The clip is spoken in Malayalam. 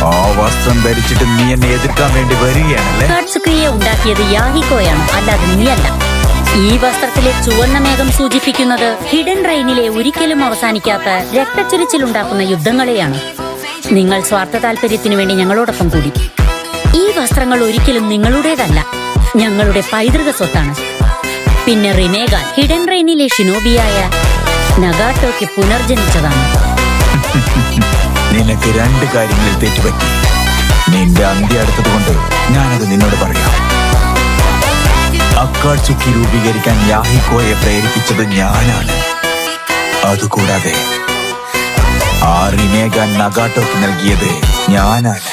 ആ വസ്ത്രം ധരിച്ചിട്ട് നീ എന്നെ എതിർക്കാൻ വേണ്ടി വരികയാണല്ലേ? കാട്സുക്കിയെ ഉണ്ടാക്കിയത് യാഹിക്കോയാണ്, അല്ലാതെ നീയല്ല. ഈ വസ്ത്രത്തിലെ ചുവന്ന മേഘം സൂചിപ്പിക്കുന്നത് ഹിഡൻ റെയിനിലെ ഒരിക്കലും അവസാനിക്കാത്ത രക്തച്ചൊരിച്ചിലുണ്ടാക്കുന്ന യുദ്ധങ്ങളെയാണ്. നിങ്ങൾ സ്വാർത്ഥ താല്പര്യത്തിനു വേണ്ടി ഞങ്ങളോടൊപ്പം കൂടി. ഈ വസ്ത്രങ്ങൾ ഒരിക്കലും നിങ്ങളുടേതല്ല, ഞങ്ങളുടെ പൈതൃക സ്വത്താണ്. പിന്നെ റിനേഗാൻ ഹിഡൻ റെയിനിലെ ഷിനോബിയായ നഗാട്ടോയ്ക്ക് പുനർജനിച്ചതാണ്. നിനക്ക് രണ്ട് കാര്യങ്ങളിൽ തെറ്റുപറ്റി. നിന്റെ അന്ത്യം അടുത്തത് കൊണ്ട് ഞാനത് നിന്നോട് പറയാം. അക്കാട്സുക്കി രൂപീകരിക്കാൻ യാഹിക്കോയെ പ്രേരിപ്പിച്ചത് ഞാനാണ്. അതുകൂടാതെ ആ റിനേഗാൻ നഗാട്ടോക്ക് നൽകിയത് ഞാനാണ്.